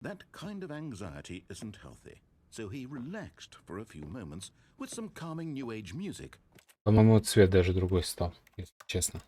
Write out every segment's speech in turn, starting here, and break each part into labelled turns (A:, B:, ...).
A: That kind of anxiety isn't healthy, so he relaxed for a few moments with some calming new age music.
B: По-моему, цвет даже другой стал, если честно.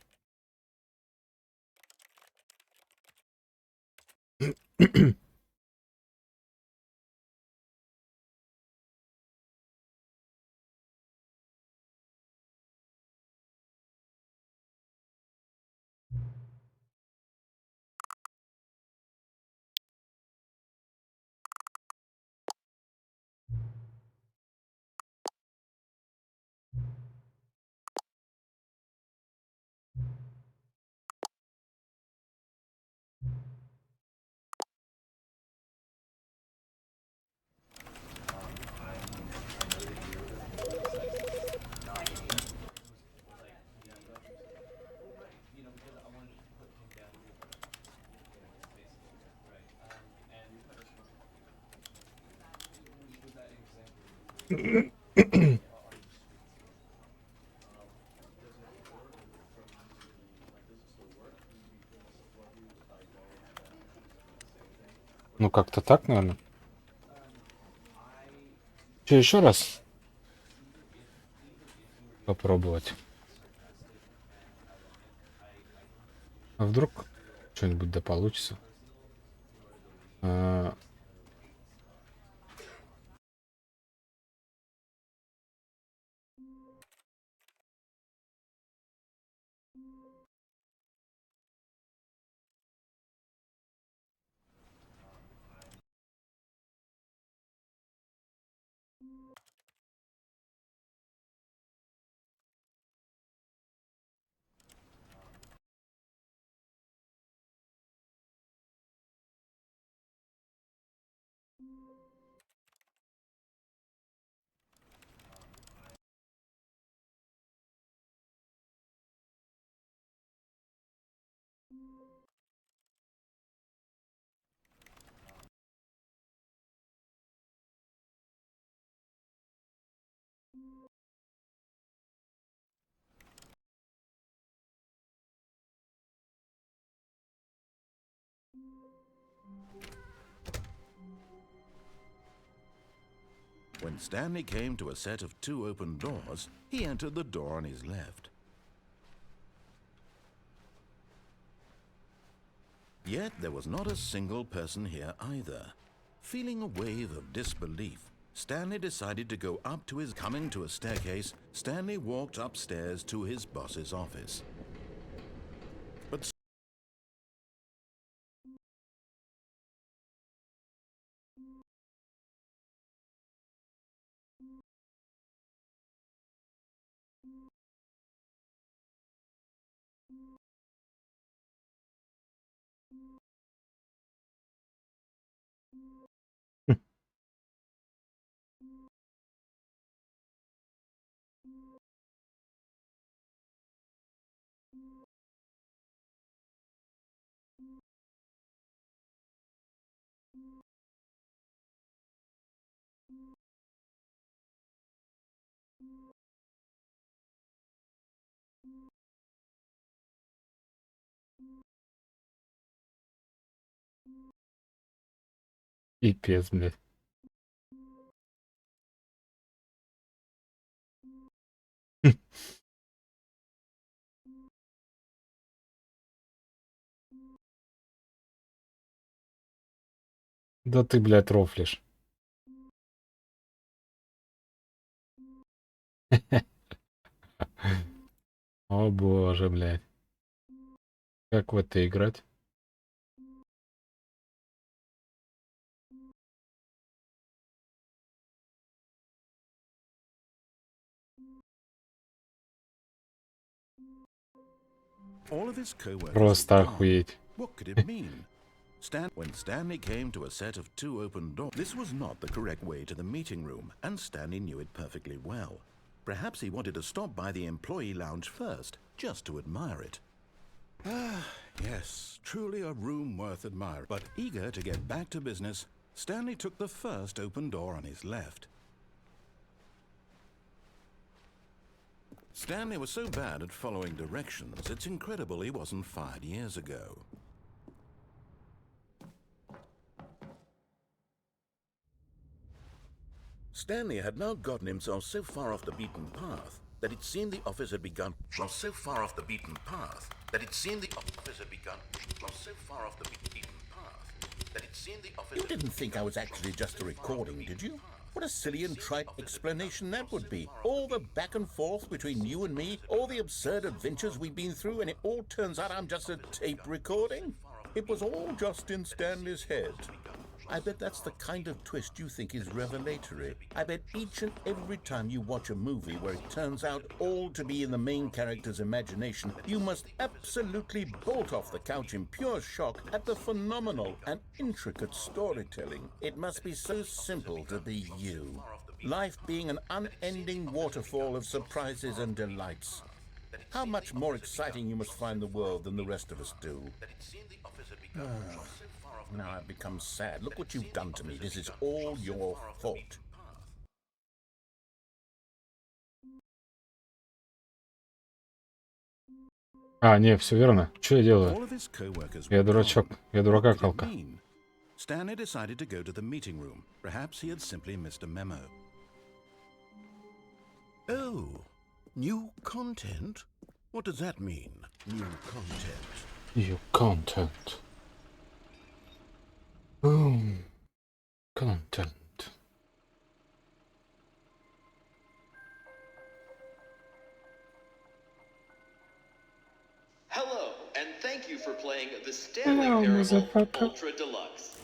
B: Ну, как-то так, наверное. Что, еще раз попробовать? А вдруг что-нибудь да получится? А,
A: When Stanley came to a set of 2 open doors, he entered the door on his left. Yet there was not a single person here either. Feeling a wave of disbelief, Stanley decided to go up to his... Coming to a staircase, Stanley walked upstairs to his boss's office. But
B: пипец, блядь. Да ты, блядь, рофлишь. О боже, блядь. Как в это играть?
A: all of his co-workers
B: Просто
A: were gone.
B: охуеть.
A: What could it mean? When Stanley came to a set of 2 open doors, this was not the correct way to the meeting room, and Stanley knew it perfectly well. Perhaps he wanted to stop by the employee lounge first, just to admire it. Ah, yes, truly a room worth admiring. But eager to get back to business, Stanley took the first open door on his left. Stanley was so bad at following directions, it's incredible he wasn't fired years ago. Stanley had now gotten himself so far off the beaten path that it seemed the office had begun. So far off the beaten path that it seemed the office had begun. So far off the beaten path that it seemed the office. You didn't think I was actually just a recording, did you? What a silly and trite explanation that would be. All the back and forth between you and me, all the absurd adventures we've been through, and it all turns out I'm just a tape recording? It was all just in Stanley's head. I bet that's the kind of twist you think is revelatory. I bet each and every time you watch a movie where it turns out all to be in the main character's imagination, you must absolutely bolt off the couch in pure shock at the phenomenal and intricate storytelling. It must be so simple to be you. Life being an unending waterfall of surprises and delights. How much more exciting you must find the world than the rest of us do. Now I've become sad. Look what you've done to me. This is all your fault.
B: А, не, все верно. Что я делаю?
A: All of his co-workers
B: Я
A: were
B: дурачок.
A: gone.
B: Я
A: What
B: дурака
A: could it
B: калка.
A: mean? Stanley decided to go to the meeting room. Perhaps he had simply missed a memo. Oh, new content? What does that mean, new content?
B: You content. Content.
C: Hello, and thank you for playing the Stanley
B: Hello,
C: Parable
B: motherfucker.
C: Ultra Deluxe.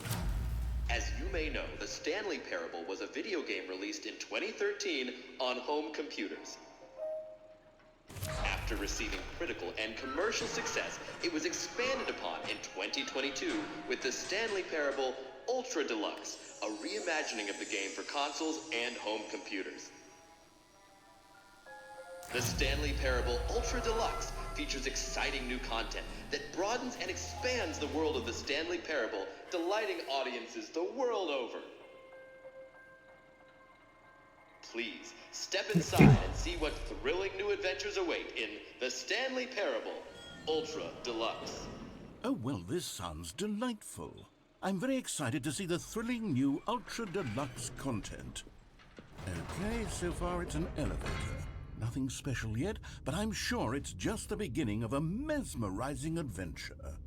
C: As you may know, the Stanley Parable was a video game released in 2013 on home computers. After receiving critical and commercial success, it was expanded upon in 2022 with the Stanley Parable Ultra Deluxe, a reimagining of the game for consoles and home computers. The Stanley Parable Ultra Deluxe features exciting new content that broadens and expands the world of the Stanley Parable, delighting audiences the world over. Please, step inside and see what thrilling new adventures await in the Stanley Parable Ultra Deluxe.
A: Oh, well, this sounds delightful. I'm very excited to see the thrilling new Ultra Deluxe content. Okay, so far it's an elevator. Nothing special yet, but I'm sure it's just the beginning of a mesmerizing adventure.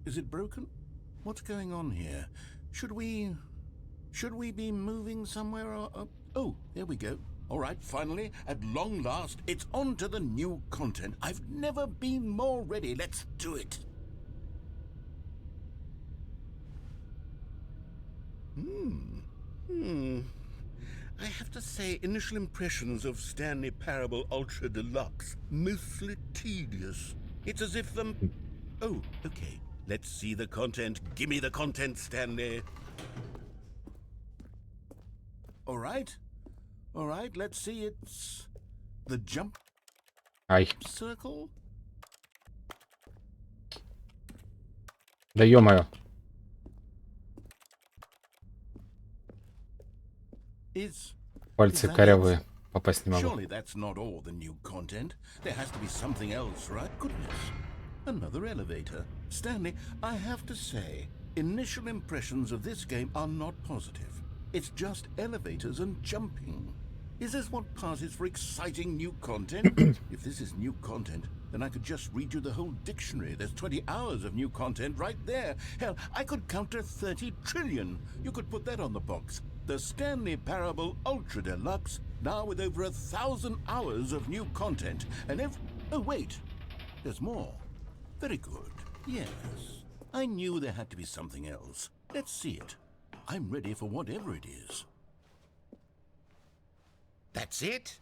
A: Is it broken? What's going on here? Should we be moving somewhere or... Oh, there we go. All right, finally, at long last, it's on to the new content. I've never been more ready. Let's do it. I have to say, initial impressions of Stanley Parable Ultra Deluxe, mostly tedious. It's as if the... Oh, okay. Let's see the content. Give me the content, Stanley. All right, let's see. It's the jump
B: Ай.
A: circle.
B: Да ё-моё. Пальцы
A: that
B: корявые.
A: it?
B: Попасть не могу.
A: Surely that's not all the new content. There has to be something else, right? Goodness. Another elevator. Stanley, I have to say, initial impressions of this game are not positive. It's just elevators and jumping. Is this what passes for exciting new content? If this is new content, then I could just read you the whole dictionary. There's 20 hours of new content right there. Hell, I could count to 30 trillion. You could put that on the box. The Stanley Parable Ultra Deluxe, now with over 1,000 hours of new content. And oh, wait. There's more. Very good. Yes. I knew there had to be something else. Let's see it. I'm ready for whatever it is. That's it?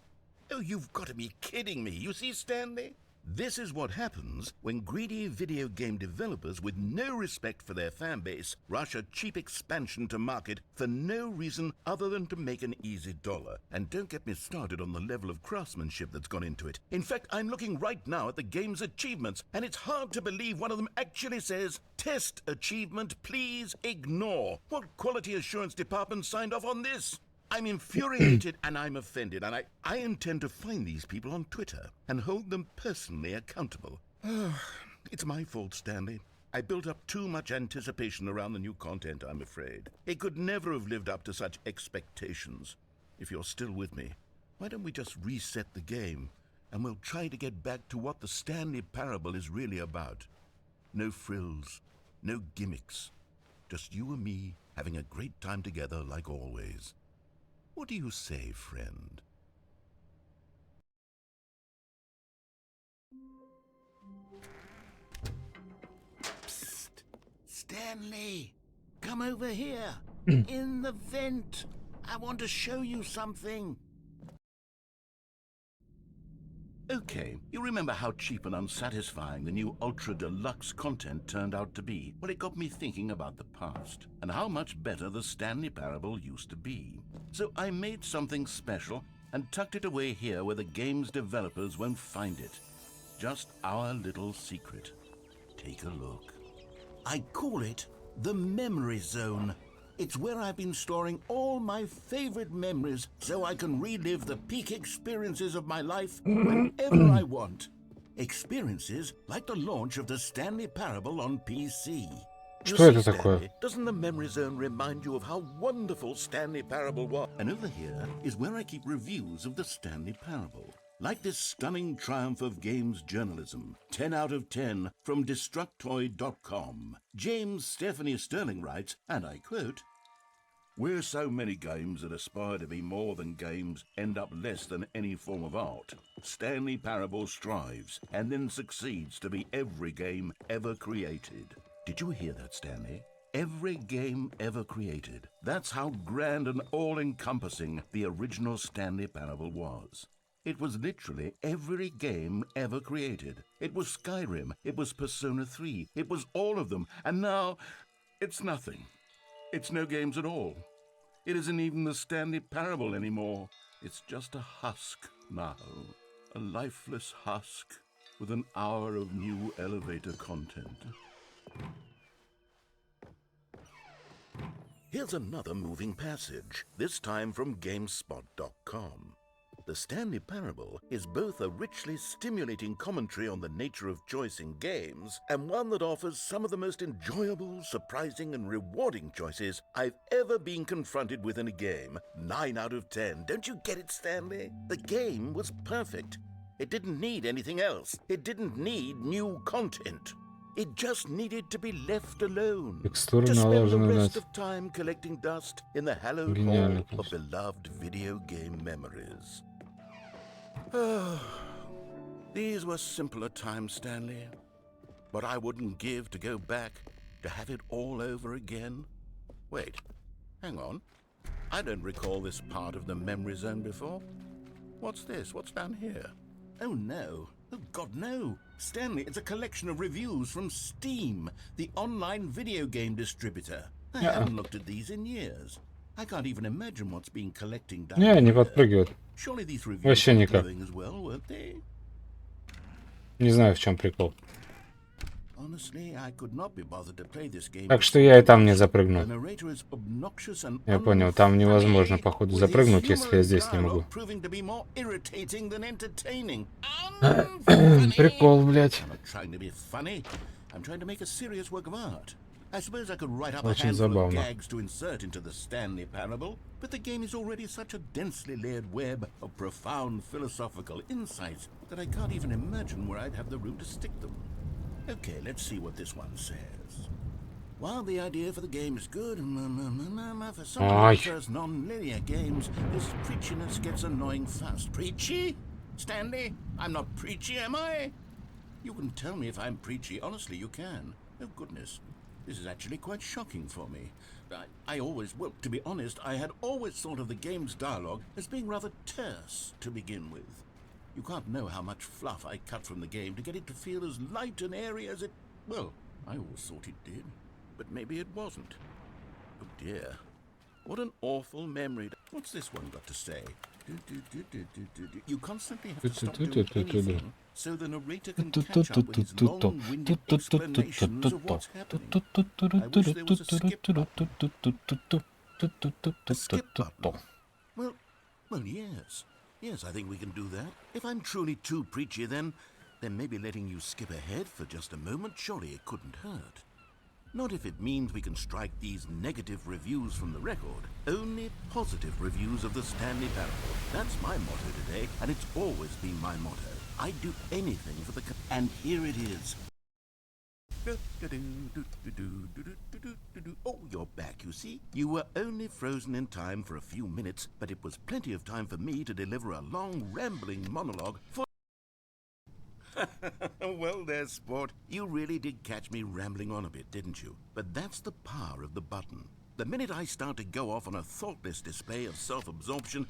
A: Oh, you've got to be kidding me. You see, Stanley? This is what happens when greedy video game developers with no respect for their fan base rush a cheap expansion to market for no reason other than to make an easy dollar. And don't get me started on the level of craftsmanship that's gone into it. In fact, I'm looking right now at the game's achievements, and it's hard to believe one of them actually says, "Test achievement, please ignore." What quality assurance department signed off on this? I'm infuriated and I'm offended, and I intend to find these people on Twitter and hold them personally accountable. It's my fault, Stanley. I built up too much anticipation around the new content, I'm afraid. It could never have lived up to such expectations. If you're still with me, why don't we just reset the game, and we'll try to get back to what the Stanley Parable is really about. No frills, no gimmicks. Just you and me having a great time together like always. What do you say, friend? Psst! Stanley! Come over here! In the vent! I want to show you something! Okay, you remember how cheap and unsatisfying the new Ultra Deluxe content turned out to be? Well, it got me thinking about the past, and how much better the Stanley Parable used to be. So I made something special and tucked it away here where the game's developers won't find it. Just our little secret. Take a look. I call it the Memory Zone. It's where I've been storing all my favorite memories so I can relive the peak experiences of my life whenever I want. Experiences like the launch of the Stanley Parable on PC.
B: Что это такое?
A: Doesn't the Memory Zone remind you of how wonderful Stanley Parable was? And over here is where I keep reviews of the Stanley Parable. Like this stunning triumph of games journalism, 10 out of 10 from Destructoid.com. James Stephanie Sterling writes, and I quote, "Where so many games that aspire to be more than games end up less than any form of art, Stanley Parable strives and then succeeds to be every game ever created." Did you hear that, Stanley? Every game ever created. That's how grand and all-encompassing the original Stanley Parable was. It was literally every game ever created. It was Skyrim, it was Persona 3, it was all of them, and now it's nothing. It's no games at all. It isn't even the Stanley Parable anymore. It's just a husk now. A lifeless husk with an hour of new elevator content. Here's another moving passage, this time from GameSpot.com. The Stanley Parable is both a richly stimulating commentary on the nature of choice in games and one that offers some of the most enjoyable, surprising, and rewarding choices I've ever been confronted with in a game. 9 out of 10. Don't you get it, Stanley? The game was perfect. It didn't need anything else. It didn't need new content. It just needed to be left alone.
B: Текстуры
A: To spend the
B: наложены,
A: rest
B: блядь.
A: of time collecting dust in the hallowed
B: Гениально,
A: hall of
B: конечно.
A: beloved video game memories. These were simpler times, Stanley. But I wouldn't give to go back to have it all over again. Wait, hang on. I don't recall this part of the memory zone before. What's this? What's down here? Oh, no. Oh, God, no. Stanley, it's a collection of reviews from Steam, the online video game distributor. I haven't looked at these in years. I can't even imagine what's been collecting down
B: Не, не
A: here.
B: подпрыгивает.
A: Surely these reviews
B: Вообще
A: were
B: никак.
A: glowing as well, weren't they?
B: Не знаю, в чем прикол.
A: Honestly, I could not be bothered to play this game.
B: Так что я и там не запрыгну.
A: The narrator is obnoxious and
B: Я понял, там невозможно,
A: unfunny,
B: походу,
A: with his
B: запрыгнуть, если я
A: humorous
B: здесь не могу.
A: dialogue proving to be more irritating than entertaining.
B: Прикол, блядь.
A: I'm not trying to be funny. I'm trying to make a serious work of art. I suppose I could write up a
B: Очень
A: handful of
B: забавно.
A: gags to insert into the Stanley Parable, but the game is already such a densely layered web of profound philosophical insights that I can't even imagine where I'd have the room to stick them. Okay, let's see what this one says. While the idea for the game is good, for someone who prefers non-linear games, this preachiness gets annoying fast. Preachy? Stanley? I'm not preachy, am I? You can tell me if I'm preachy. Honestly, you can. Oh, goodness. This is actually quite shocking for me. Well, to be honest, I had always thought of the game's dialogue as being rather terse to begin with. You can't know how much fluff I cut from the game to get it to feel as light and airy as it... Well, I always thought it did. But maybe it wasn't. Oh dear. What an awful memory. What's this one got to say? You constantly have to stop doing anything so the narrator can catch up with his long-winded explanations of what's happening. I wish there was a skip button. A skip button? Well, yes. Yes, I think we can do that. If I'm truly too preachy, then Then maybe letting you skip ahead for just a moment, surely it couldn't hurt. Not if it means we can strike these negative reviews from the record. Only positive reviews of the Stanley Parable. That's my motto today, and it's always been my motto. I'd do anything for the... And here it is. Oh, you're back, you see. You were only frozen in time for a few minutes, but it was plenty of time for me to deliver a long, rambling monologue for... Well there, sport. You really did catch me rambling on a bit, didn't you? But that's the power of the button. The minute I start to go off on a thoughtless display of self-absorption...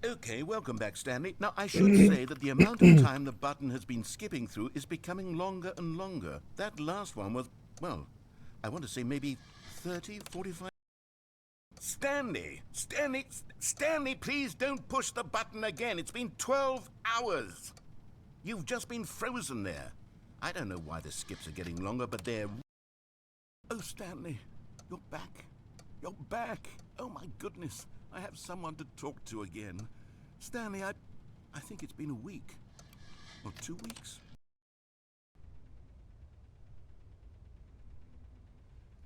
A: Okay, welcome back, Stanley. Now, I should say that the amount of time the button has been skipping through is becoming longer and longer. That last one was, well, I want to say maybe 30, 45... Stanley, please don't push the button again. It's been 12 hours. You've just been frozen there. I don't know why the skips are getting longer, but they're... Oh, Stanley, you're back. You're back. Oh, my goodness. I have someone to talk to again. Stanley, I think it's been a week. Or 2 weeks.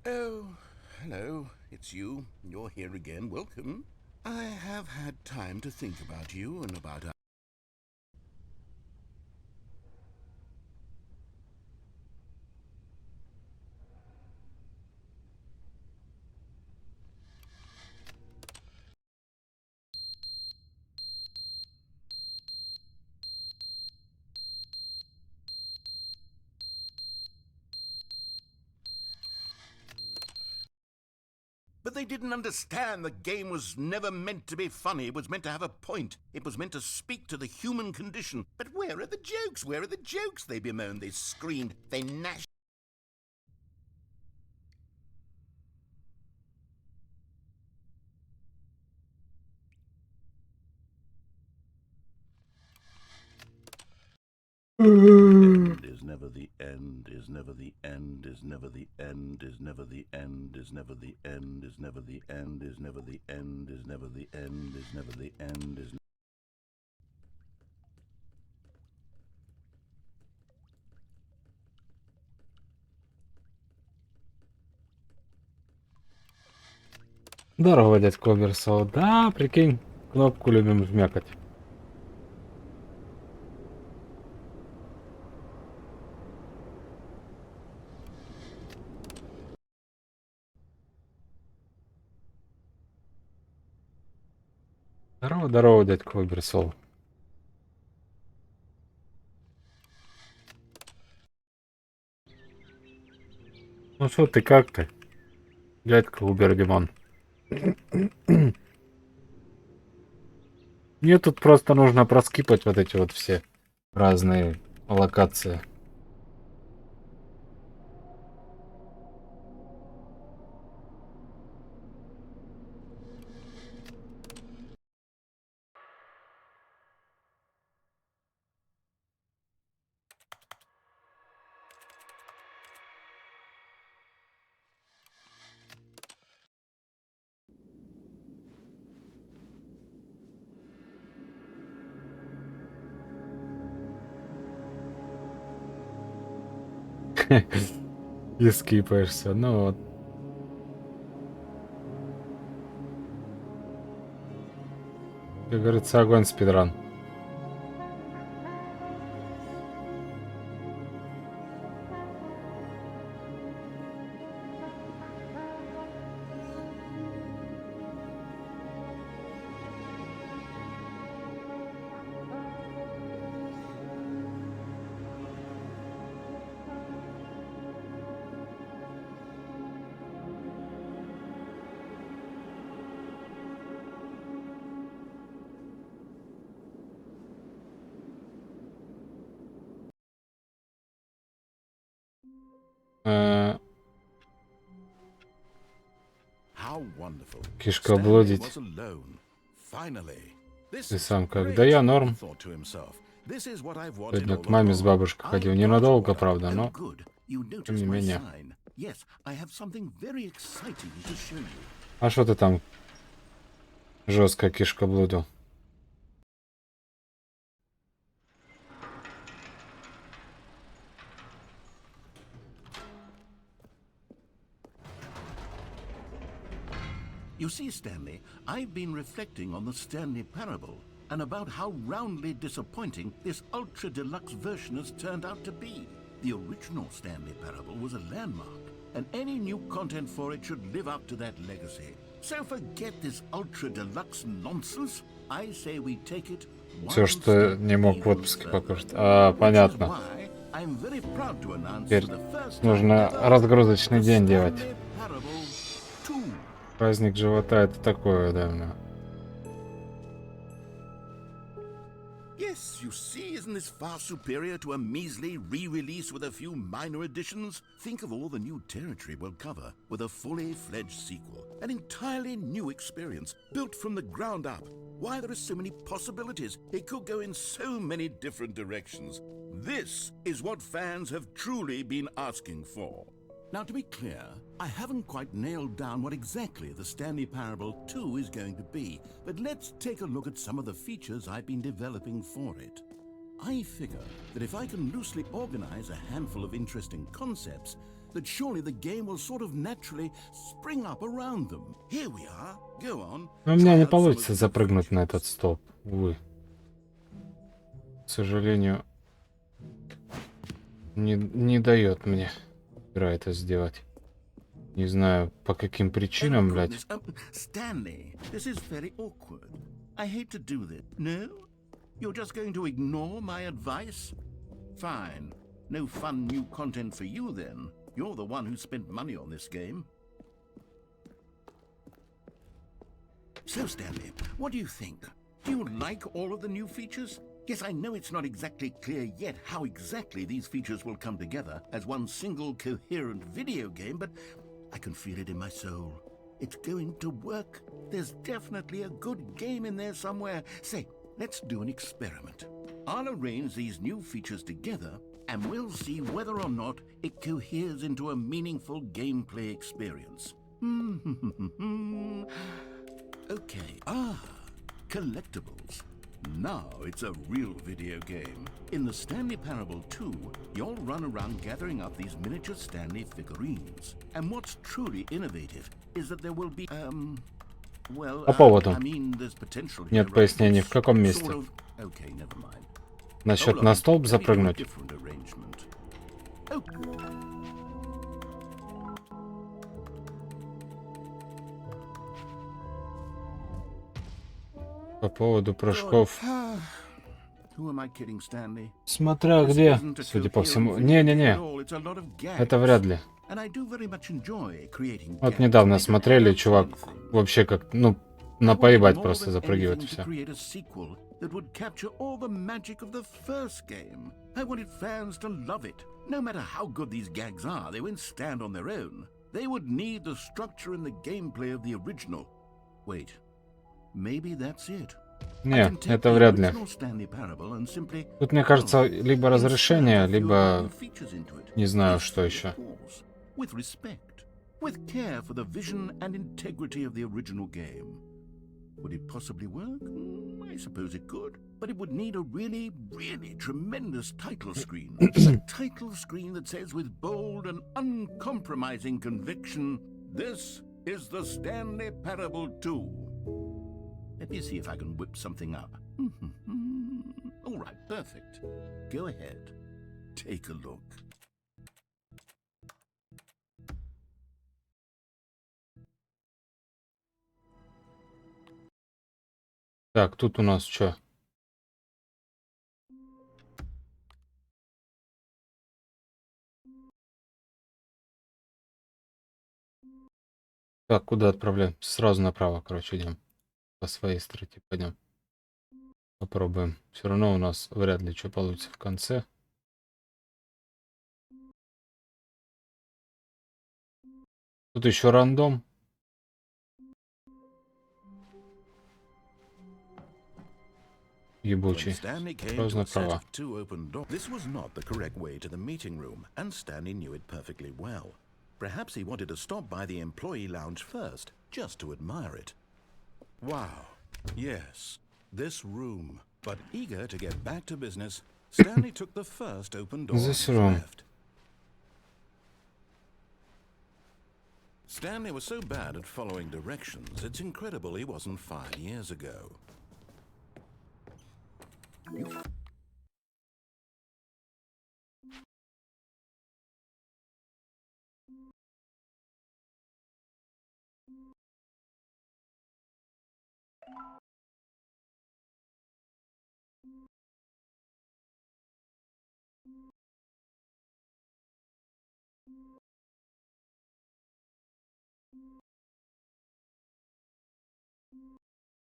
A: Oh, hello. It's you. You're here again. Welcome. I have had time to think about you and about... But they didn't understand the game was never meant to be funny. It was meant to have a point. It was meant to speak to the human condition. But where are the jokes? Where are the jokes? They bemoaned, they screamed, they gnashed. End is never the end, is never the end, is never the end, is never the end, is never the end, is never the end, is never the end, is never the end, is never the end, is...
B: Здорово, дядька Оберсол. Да, прикинь, кнопку любим жмякать. Здорово, дядька Оберсол. Ну что ты, как ты? Дядька Убер-Димон. Мне тут просто нужно проскипать вот эти вот все разные локации. И скипаешься, ну вот. Как говорится, огонь спидран. Кишка блудить. Ты сам как? Да я норм. Сегодня к маме с бабушкой ходил. Ненадолго, правда, но тем не менее. А что ты там жестко кишка блудил?
A: You see, Stanley, I've been reflecting on the Stanley Parable and about how roundly disappointing this ultra-deluxe version has turned out to be. The original Stanley Parable was a landmark, and any new content for it should live up to that legacy. So forget this ultra-deluxe nonsense. I say we take it one
B: Все, что
A: step
B: не мог в
A: even
B: отпуске
A: further.
B: покушать.
A: Which is
B: Понятно.
A: why I'm very proud to announce
B: Теперь
A: for the first time
B: нужно
A: ever
B: разгрузочный
A: the
B: день делать.
A: Stanley Parable 2.
B: Праздник живота это такое, да.
A: Yes, you see, isn't this far superior to a measly re-release with a few minor additions? Think of all the new territory we'll cover with a fully fledged sequel. An entirely new experience, built from the ground up. Why, there are so many possibilities. It could go in so many different directions. This is what fans have truly been asking for. Now, to be clear, I haven't quite nailed down what exactly the Stanley Parable 2 is going to be, but let's take a look at some of the features I've been developing for it. I figure that if I can loosely organize a handful of interesting concepts, that surely the game will sort of naturally spring up around them. Here we are. Go on.
B: Но у меня
A: Try
B: не
A: out some of
B: получится
A: the
B: запрыгнуть на
A: features.
B: этот столб, увы. К сожалению, не дает мне игра это сделать. Не знаю, по каким причинам, блядь.
A: Stanley, this is very awkward. I hate to do this. No? You're just going to ignore my advice? Fine. No fun new content for you then. You're the one who spent money on this game. So, Stanley, what do you think? Do you like all of the new features? Yes, I know it's not exactly clear yet how exactly these features will come together as one single coherent video game, but I can feel it in my soul. It's going to work. There's definitely a good game in there somewhere. Say, let's do an experiment. I'll arrange these new features together, and we'll see whether or not it coheres into a meaningful gameplay experience. Okay, collectibles. Now it's a real video game. In the Stanley Parable 2, you'll run around gathering up these miniature Stanley figurines. And what's truly innovative is that there will be, well,
B: По поводу.
A: I mean, there's potential here,
B: Нет
A: right?
B: пояснений, в каком
A: Sort
B: месте.
A: of- Okay, never mind.
B: Насчет
A: Hold
B: на
A: on,
B: столб
A: let me do a
B: запрыгнуть.
A: different arrangement. Oh.
B: По поводу прыжков.
A: Who am I kidding, Stanley?
B: Смотря
A: This
B: где,
A: isn't a
B: судя по
A: coherent
B: всему.
A: video game at
B: Не-не-не,
A: all. It's a lot of gags.
B: это вряд ли.
A: And I do very much enjoy creating
B: Вот
A: gags.
B: недавно
A: They don't
B: смотрели,
A: amount to
B: чувак
A: anything.
B: вообще как, ну,
A: I
B: на
A: wanted
B: поебать
A: more
B: просто
A: than
B: запрыгивает
A: anything
B: все.
A: to create a sequel that would capture all the magic of the first game. I wanted fans to love it. No matter how good these gags are, they won't stand on their own. They would need the structure and the gameplay of the original. Wait, maybe that's it.
B: Не, это вряд ли. Тут, мне кажется, либо разрешение, либо не знаю, что еще.
A: With respect, with care for the vision and integrity of the original game. Would it possibly work? I suppose it could. But it would need a really, really tremendous title screen. A title screen that says with bold and uncompromising conviction, "This is the Stanley Parable 2." Let me see if I can whip something up. All right, perfect. Go ahead. Take a look.
B: Так, тут у нас что? Так, куда отправляем? Сразу направо, короче, идем. По своей строке пойдем. Попробуем. Все равно у нас вряд ли что получится в конце. Тут еще рандом. Ебучий.
A: Stanley came
B: Сразу
A: to a set
B: направо.
A: of two open doors. This was not the correct way to the meeting room, and Stanley knew it perfectly well. Perhaps he wanted to stop by the employee lounge first, just to admire it. Wow, yes, this room. But eager to get back to business, Stanley took the first open door on
B: This
A: his
B: room.
A: left. Stanley was so bad at following directions, it's incredible he wasn't fired years ago.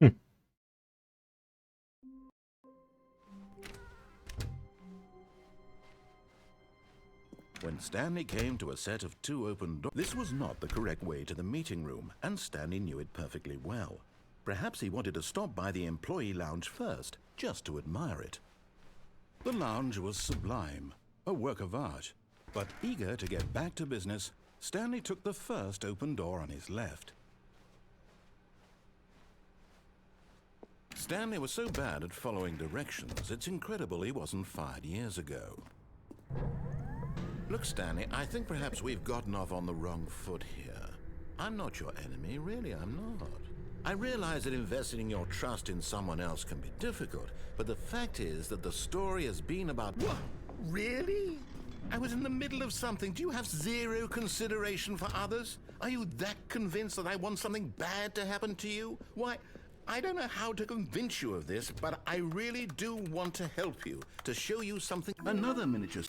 B: Хм.
A: When Stanley came to a set of 2 open doors, this was not the correct way to the meeting room, and Stanley knew it perfectly well. Perhaps he wanted to stop by the employee lounge first, just to admire it. The lounge was sublime, a work of art. But eager to get back to business, Stanley took the first open door on his left. Stanley was so bad at following directions, it's incredible he wasn't fired years ago. Look, Stanley, I think perhaps we've gotten off on the wrong foot here. I'm not your enemy, really, I'm not. I realize that investing your trust in someone else can be difficult, but the fact is that the story has been about... What? Really? I was in the middle of something. Do you have zero consideration for others? Are you that convinced that I want something bad to happen to you? Why, I don't know how to convince you of this, but I really do want to help you, to show you something... Another miniature...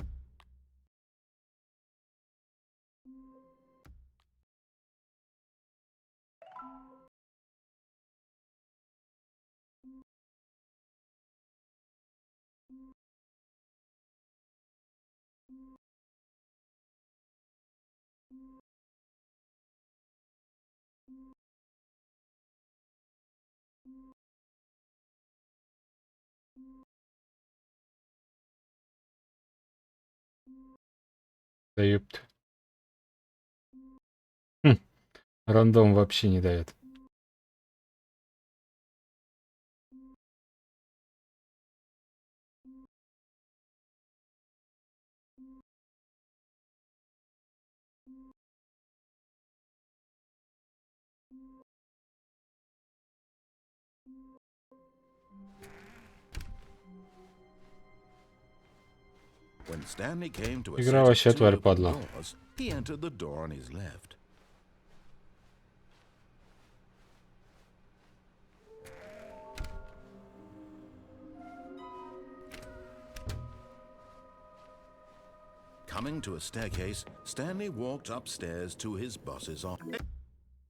B: Да ёпт. Хм. Рандом вообще не дает.
A: When Stanley came to a
B: Игра
A: set
B: вообще
A: of 2
B: тварь
A: open
B: падла.
A: doors, he entered the door on his left. Coming to a staircase, Stanley walked upstairs to his boss's office.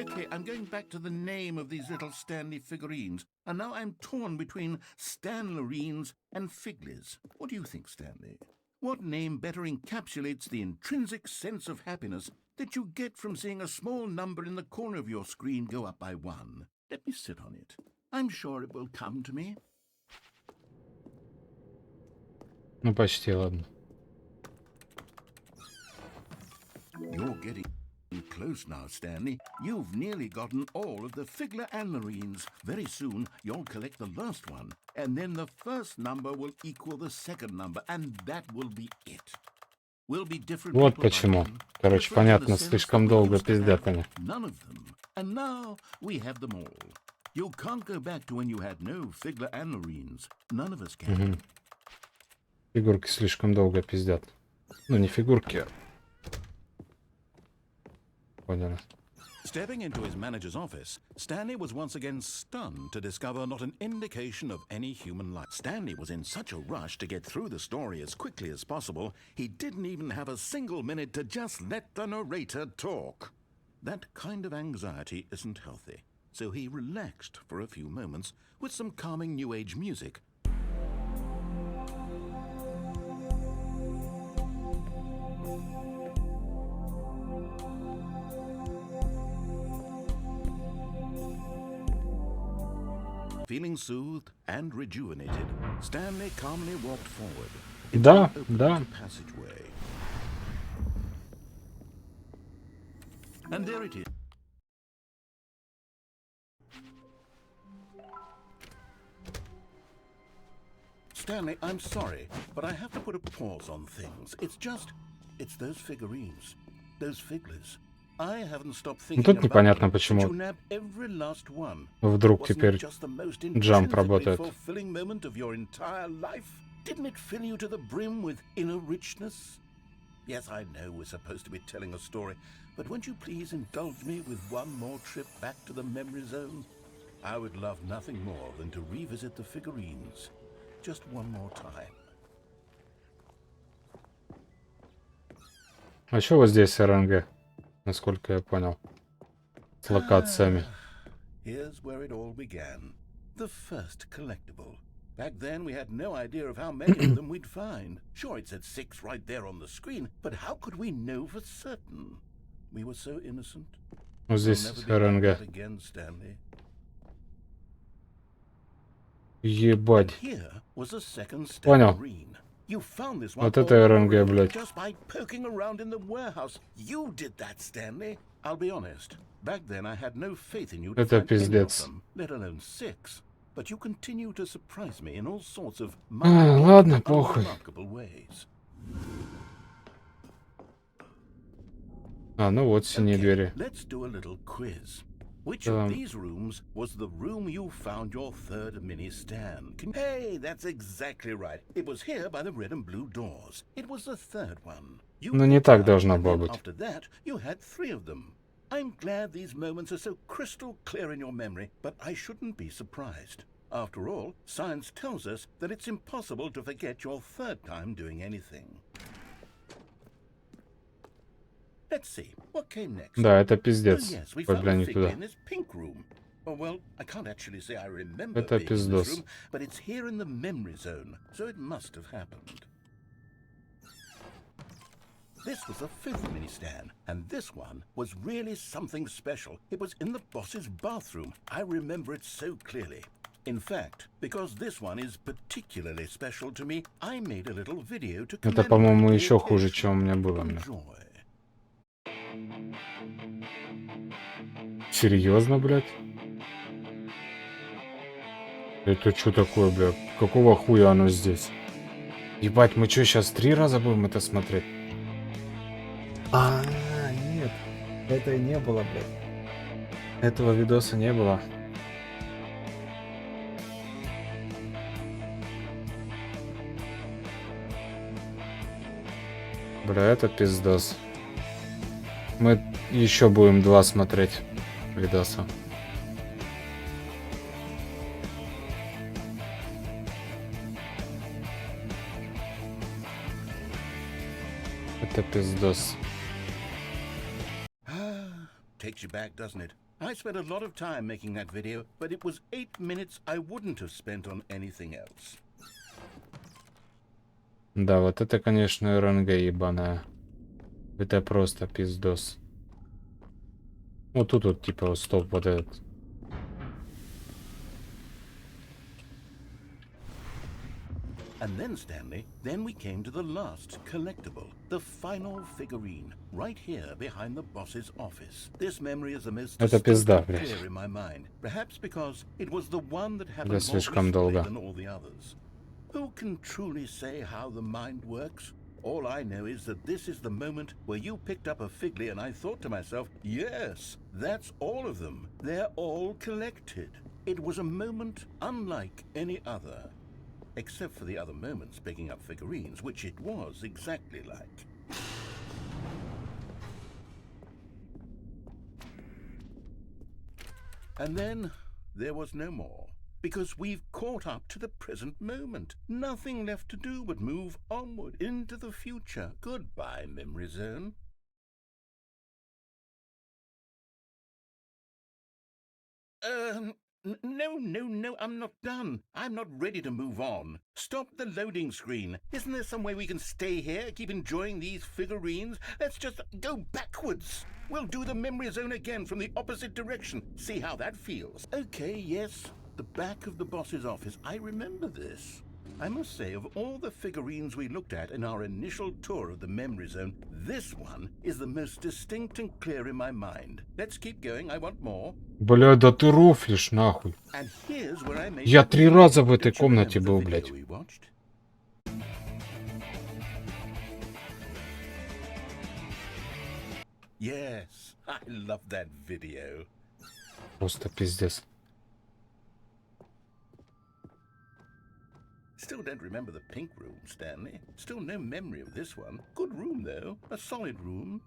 A: Okay, I'm going back to the name of these little Stanley figurines, and now I'm torn between Stanlerines and Figlies. What do you think, Stanley? What name better encapsulates the intrinsic sense of happiness that you get from seeing a small number in the corner of your screen go up by 1? Let me sit on it. I'm sure it will come to me.
B: Ну почти, ладно.
A: You're getting close now, Stanley. You've nearly gotten all of the Figler and Marines. Very soon, you'll collect the last one, and then the first number will equal the second number, and that will be it. We'll be different
B: Вот
A: people by
B: почему.
A: then,
B: Короче,
A: different in the
B: понятно,
A: sense
B: слишком
A: that we
B: долго
A: used to have
B: пиздятами.
A: none of them, and now we have them all. You can't go back to when you had no Figler and Marines. None of us can.
B: Фигурки слишком долго пиздят. Ну, не фигурки. Поняли.
A: Stepping into his manager's office, Stanley was once again stunned to discover not an indication of any human life. Stanley was in such a rush to get through the story as quickly as possible, he didn't even have a single minute to just let the narrator talk. That kind of anxiety isn't healthy, so he relaxed for a few moments with some calming New Age music. Feeling soothed and rejuvenated, Stanley calmly walked forward.
B: Да,
A: Opened
B: да.
A: a passageway. And there it is. Stanley, I'm sorry, but I have to put a pause on things. It's those figurines, those Figlers. I haven't stopped
B: Ну
A: thinking
B: тут
A: about
B: непонятно,
A: them, but
B: почему
A: you nab every last one.
B: вдруг
A: Wasn't
B: теперь
A: it just the most
B: джамп
A: intrinsically
B: работает.
A: fulfilling moment of your entire life? Didn't it fill you to the brim with inner richness? Yes, I know we're supposed to be telling a story, but won't you please indulge me with one more trip back to the memory zone? I would love nothing more than to revisit the figurines. Just one more time.
B: А что вот здесь РНГ? Насколько я понял. С локациями.
A: Here's where it all began. The first collectible. Back then, we had no idea of how many of them we'd find. Sure, it said 6 right there on the screen, but how could we know for certain? We were so innocent.
B: Вот
A: We'll
B: здесь
A: never be like
B: РНГ.
A: that again, Stanley. And
B: Ебать.
A: here was a second
B: Понял.
A: Stanley. You found this one
B: Вот это
A: all over
B: РНГ,
A: again
B: блядь.
A: just by poking around in the warehouse. You did that, Stanley. I'll be honest. Back then, I had no faith in you to
B: Это
A: find any of
B: пиздец.
A: them, let alone 6. But you continue to surprise me in all sorts of
B: ладно, похуй.
A: unremarkable ways.
B: А, ну вот синие
A: Okay,
B: двери.
A: let's do a little quiz. Which
B: Um,
A: of these rooms was the room you found your third mini stand? Hey, that's exactly right. It was here by the red and blue doors. It was the third one. You
B: Ну, не
A: picked
B: так
A: it up,
B: должно
A: and
B: было
A: then
B: быть.
A: after that, you had 3 of them. I'm glad these moments are so crystal clear in your memory, but I shouldn't be surprised. After all, science tells us that it's impossible to forget your third time doing anything. Let's see, what came next?
B: Да, это
A: Oh
B: пиздец.
A: yes, we
B: Ой,
A: found
B: бля,
A: a
B: не
A: figure
B: туда.
A: in this pink room. Oh, well, I can't actually say I remember
B: Это
A: being in this
B: пиздос.
A: room, but it's here in the memory zone, so it must have happened. This was the 5th mini stand, and this one was really something special. It was in the boss's bathroom. I remember it so clearly. In fact, because this one is particularly special to me, I made a little video to
B: Это,
A: commemorate
B: по-моему,
A: the
B: еще хуже,
A: occasion.
B: чем у меня было. Бля.
A: Enjoy.
B: Серьезно, блядь? Это что такое, бля? Какого хуя оно здесь? Ебать, мы что, сейчас 3 раза будем это смотреть? А, нет. Это и не было, блядь. Этого видоса не было. Бля, это пиздос. Мы еще будем 2 смотреть видоса. Это пиздос.
A: Takes you back, doesn't it? I spent a lot of time making that video, but it was 8 minutes I wouldn't have spent on anything else.
B: Да, вот это, конечно, РНГ ебаная. Это просто пиздос. Вот тут вот, типа, стоп, вот этот.
A: And then, Stanley, then we came to the last collectible, the final figurine, right here behind the boss's office. This memory is the most
B: Это пизда,
A: distinctly
B: блядь.
A: clear in my mind, perhaps because it was the one that
B: Бля,
A: happened more
B: слишком
A: recently
B: долго.
A: than all the others. Who can truly say how the mind works? All I know is that this is the moment where you picked up a Figly and I thought to myself, yes, that's all of them. They're all collected. It was a moment unlike any other. Except for the other moments picking up figurines, which it was exactly like. And then there was no more. Because we've caught up to the present moment. Nothing left to do but move onward into the future. Goodbye, Memory Zone. No, I'm not done. I'm not ready to move on. Stop the loading screen. Isn't there some way we can stay here, keep enjoying these figurines? Let's just go backwards. We'll do the memory zone again from the opposite direction. See how that feels. Okay, yes. The back of the boss's office. I remember this. I must say, of all the figurines we looked at in our initial tour of the memory zone, this one is the most distinct and clear in my mind. Let's keep going, I want more.
B: Бля, да ты рофлишь, нахуй.
A: And here's where I made
B: Я
A: the
B: 3
A: video.
B: раза в этой
A: Don't you
B: комнате
A: remember
B: был,
A: the video
B: блядь.
A: we watched? Yes, I love that video.
B: Просто пиздец.
A: Still don't remember the pink room, Stanley. Still no memory of this one. Good room, though. A solid room.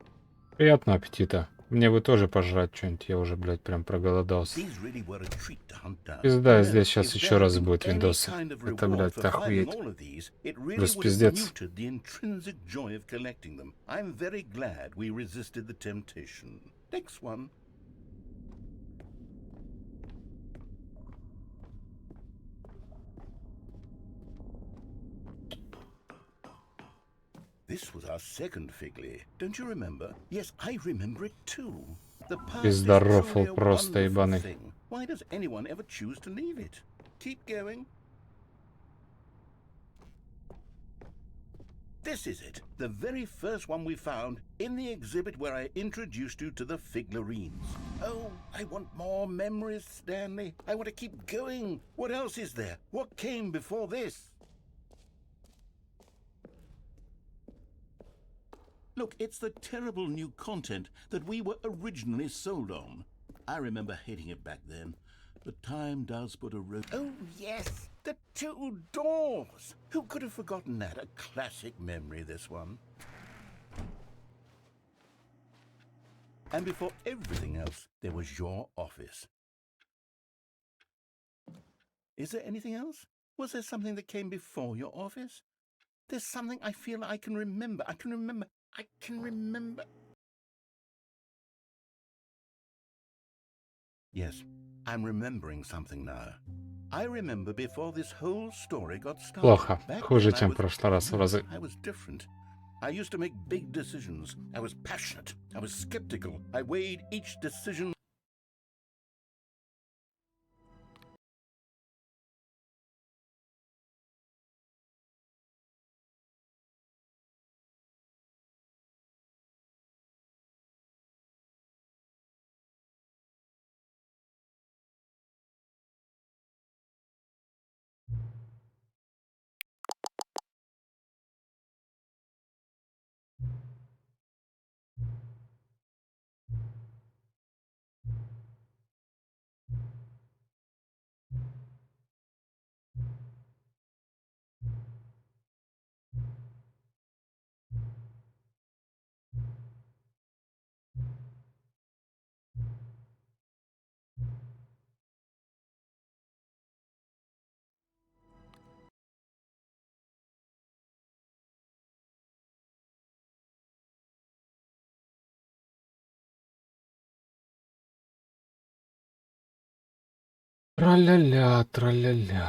B: Приятного аппетита. Мне бы тоже пожрать что-нибудь. Я уже, блядь, прям проголодался.
A: These really were a treat to hunt down.
B: Пизда,
A: You know,
B: здесь сейчас
A: if
B: еще
A: there had
B: раз
A: been
B: будет
A: any
B: видосы.
A: kind of
B: Это,
A: reward
B: блядь,
A: for finding
B: охуеть.
A: all of these, it really
B: Плюс
A: would have
B: пиздец.
A: muted the intrinsic joy of collecting them. I'm very glad we resisted the temptation. Next one. This was our second Figley. Don't you remember? Yes, I remember it too. The past is
B: Пиздоров
A: truly a
B: просто
A: wonderful
B: ебаный.
A: thing. Why does anyone ever choose to leave it? Keep going. This is it, the very first one we found in the exhibit where I introduced you to the figlarines. Oh, I want more memories, Stanley. I want to keep going. What else is there? What came before this? Look, it's the terrible new content that we were originally sold on. I remember hating it back then, but time does put a rope. Oh, yes, the two doors. Who could have forgotten that? A classic memory, this one. And before everything else, there was your office. Is there anything else? Was there something that came before your office? There's something I feel I can remember. I can remember. Yes, I'm remembering something now. I remember before this whole story got started.
B: Плохо.
A: Back
B: Хуже,
A: then I
B: чем в
A: was
B: прошлый раз в разы.
A: I was different. I used to make big decisions. I was passionate. I was skeptical. I weighed each decision.
B: Тра-ля-ля, тра-ля-ля.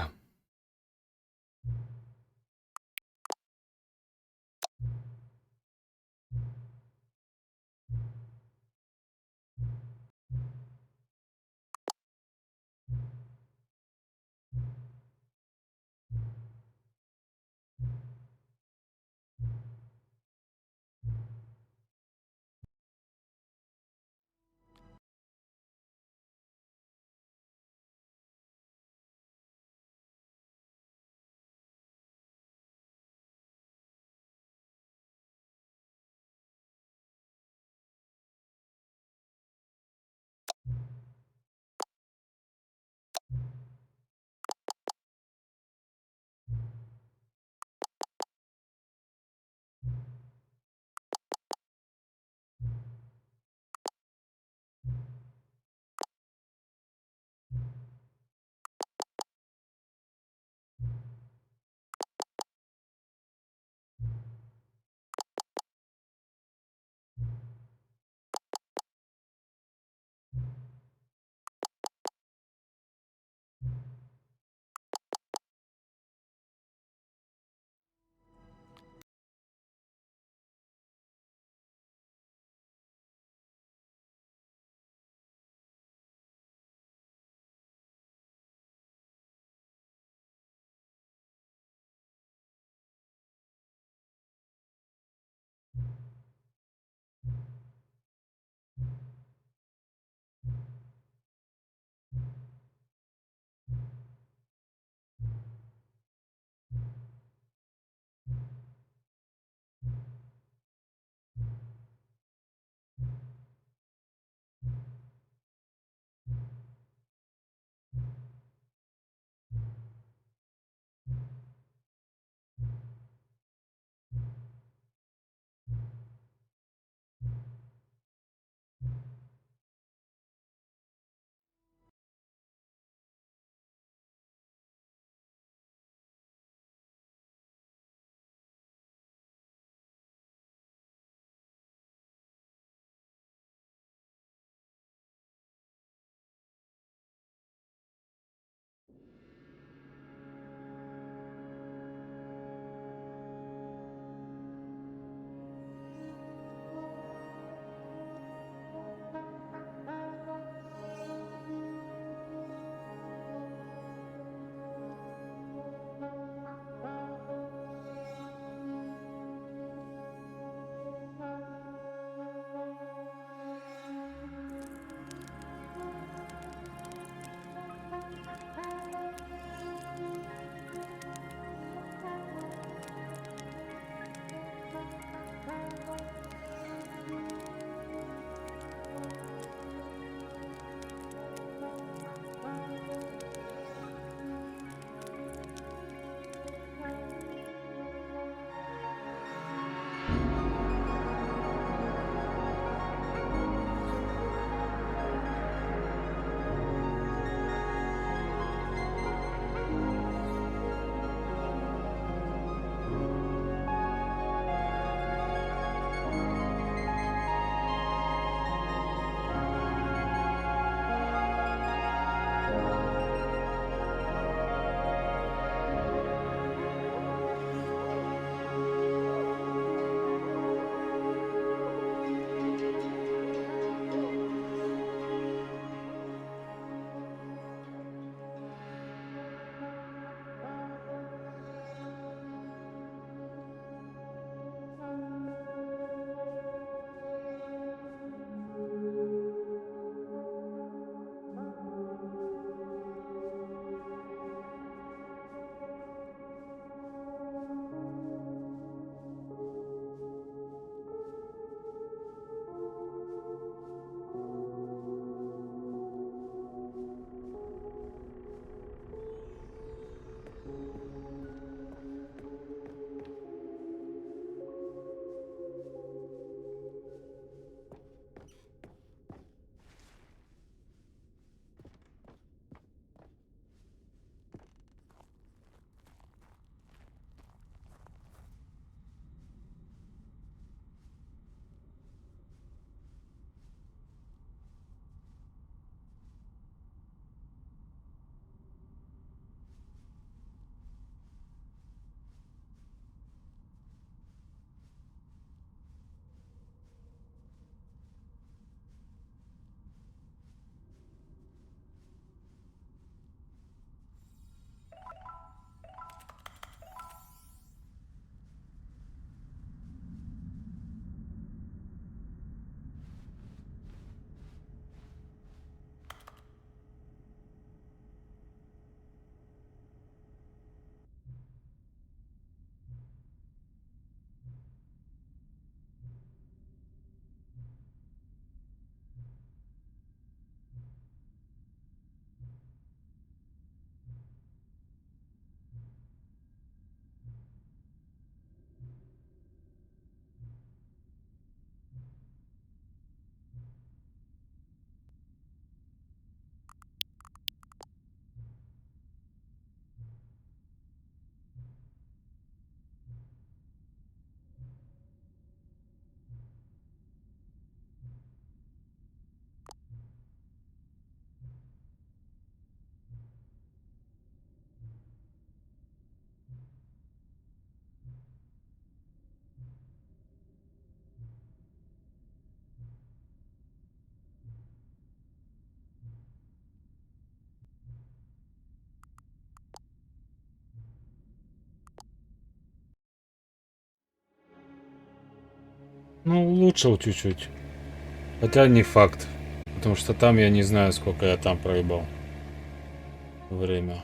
B: Ну, улучшил чуть-чуть. Хотя не факт. Потому что там я не знаю, сколько я там проебал. Время.